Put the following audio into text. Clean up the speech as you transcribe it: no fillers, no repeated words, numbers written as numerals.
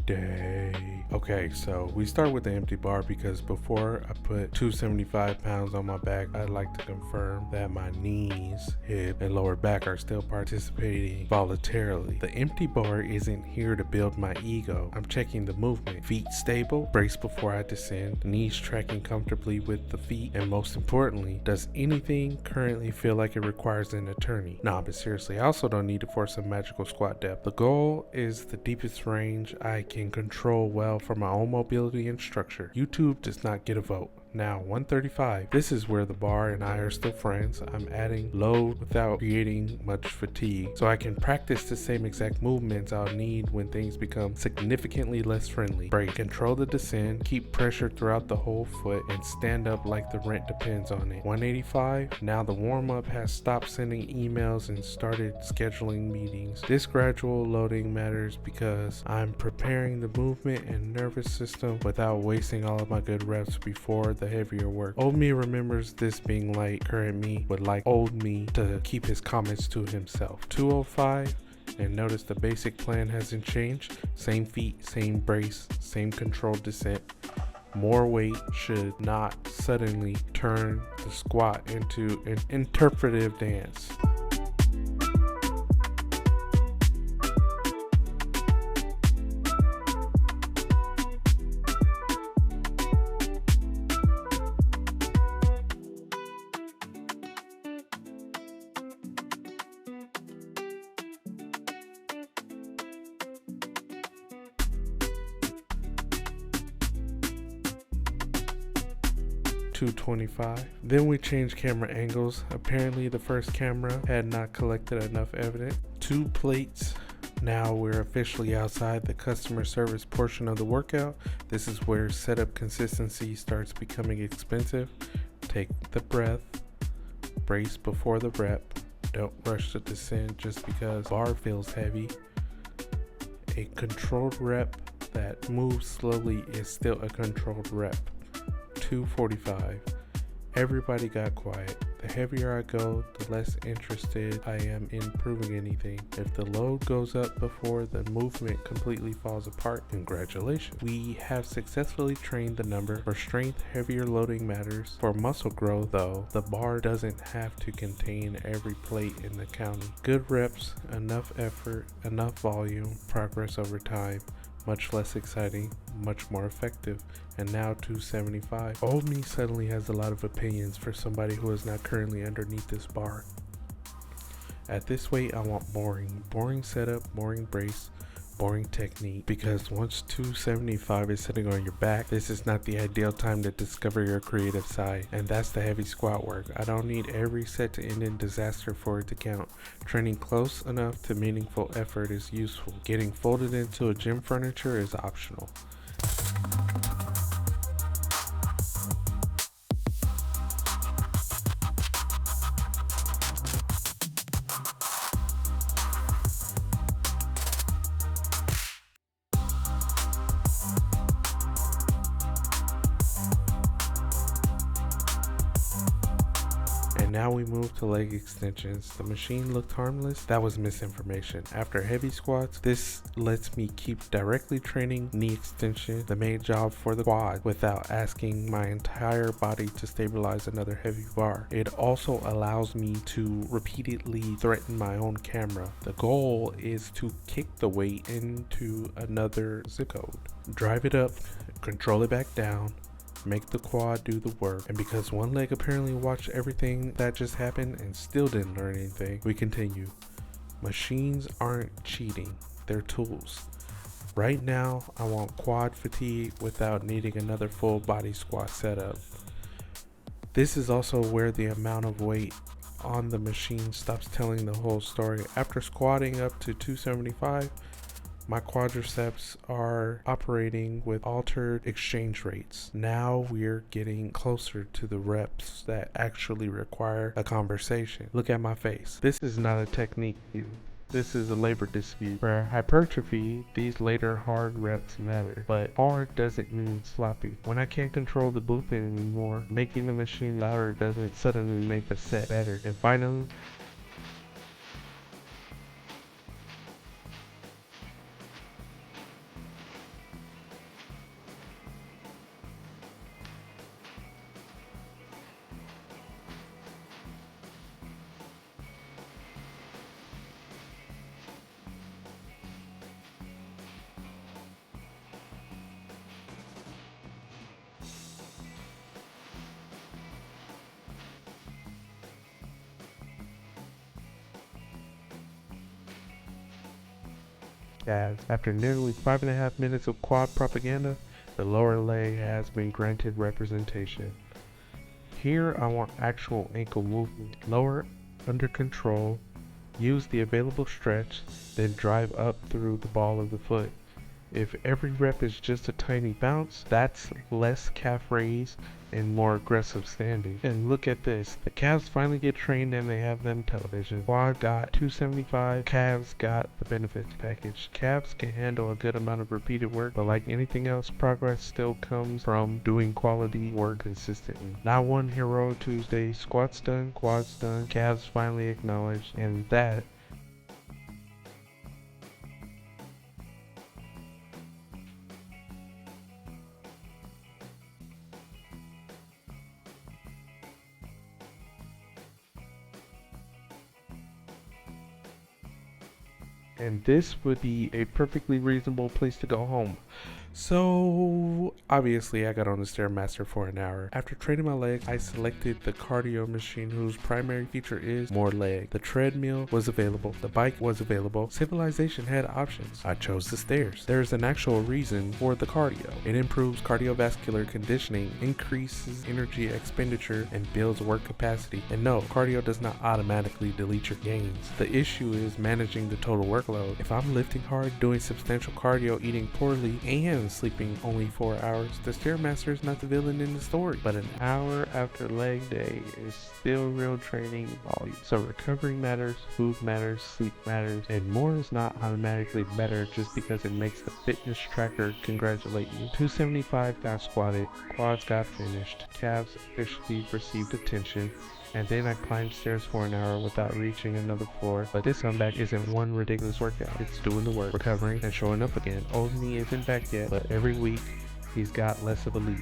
day. Okay, so we start with the empty bar because before I put 275 pounds on my back, I'd like to confirm that my knees, hip, and lower back are still participating voluntarily. The empty bar isn't here to build my ego. I'm checking the movement. Feet stable, brace before I descend, knees tracking comfortably with the feet, and most importantly, does anything currently feel like it requires an attorney? Nah, but seriously, I also don't need to force a magical squat depth. The goal is the deepest range I can control well for my own mobility and structure. YouTube does not get a vote. Now 135, this is where the bar and I are still friends. I'm adding load without creating much fatigue so I can practice the same exact movements I'll need when things become significantly less friendly. Break, control the descent, keep pressure throughout the whole foot, and stand up like the rent depends on it. 185, now the warm-up has stopped sending emails and started scheduling meetings. This gradual loading matters because I'm preparing the movement and nervous system without wasting all of my good reps before the heavier work. Old me remembers this being like current me would like old me to keep his comments to himself. 205, and notice the basic plan hasn't changed. Same feet, same brace, same controlled descent. More weight should not suddenly turn the squat into an interpretive dance. 225. Then we changed camera angles. Apparently the first camera had not collected enough evidence. 2 plates. Now we're officially outside the customer service portion of the workout. This is where setup consistency starts becoming expensive. Take the breath, brace before the rep. Don't rush the descent just because bar feels heavy. A controlled rep that moves slowly is still a controlled rep. 245. Everybody got quiet. The heavier I go, the less interested I am in proving anything. If the load goes up before the movement completely falls apart, congratulations. We have successfully trained the number. For strength, heavier loading matters. For muscle growth, though, the bar doesn't have to contain every plate in the counting. Good reps, enough effort, enough volume, progress over time. Much less exciting, much more effective. And now 275. Old me suddenly has a lot of opinions for somebody who is not currently underneath this bar. At this weight, I want boring setup, boring brace, boring technique, because once 275 is sitting on your back, this is not the ideal time to discover your creative side, and that's the heavy squat work. I don't need every set to end in disaster for it to count. Training close enough to meaningful effort is useful. Getting folded into a gym furniture is optional. And now we move to leg extensions. The machine looked harmless. That was misinformation. After heavy squats, this lets me keep directly training knee extension, the main job for the quad, without asking my entire body to stabilize another heavy bar. It also allows me to repeatedly threaten my own camera. The goal is to kick the weight into another zip code. Drive it up, control it back down, make the quad do the work. And because one leg apparently watched everything that just happened and still didn't learn anything, we continue. Machines aren't cheating, they're tools. Right now, I want quad fatigue without needing another full body squat setup. This is also where the amount of weight on the machine stops telling the whole story. After squatting up to 275, my quadriceps are operating with altered exchange rates. Now we're getting closer to the reps that actually require a conversation. Look at my face. This is not a technique view. This is a labor dispute. For hypertrophy, these later hard reps matter, but hard doesn't mean sloppy. When I can't control the movement anymore, making the machine louder doesn't suddenly make the set better. And finally, calves. After nearly 5.5 minutes of quad propaganda, the lower leg has been granted representation. Here I want actual ankle movement. Lower under control, use the available stretch, then drive up through the ball of the foot. If every rep is just a tiny bounce, that's less calf raise and more aggressive standing. And look at this, the calves finally get trained and they have them television. Quad got 275, calves got the benefits package. Calves can handle a good amount of repeated work, but like anything else, progress still comes from doing quality work consistently. Not one hero Tuesday, squats done, quads done, calves finally acknowledged, and that and this would be a perfectly reasonable place to go home. So obviously I got on the Stairmaster for an hour. After training my legs, I selected the cardio machine whose primary feature is more leg. The treadmill was available, the bike was available, Civilization had options. I chose the stairs. There's an actual reason for the cardio. It improves cardiovascular conditioning, increases energy expenditure, and builds work capacity. And no, cardio does not automatically delete your gains. The issue is managing the total workload. If I'm lifting hard, doing substantial cardio, eating poorly, and sleeping only 4 hours, the Stairmaster is not the villain in the story. But an hour after leg day is still real training volume. So recovery matters, food matters, sleep matters, and more is not automatically better just because it makes the fitness tracker congratulate you. 275 got squatted, quads got finished, calves officially received attention, and then I climbed stairs for an hour without reaching another floor. But this comeback isn't one ridiculous workout. It's doing the work, recovering, and showing up again. Old knee isn't back yet, but every week he's got less of a lead.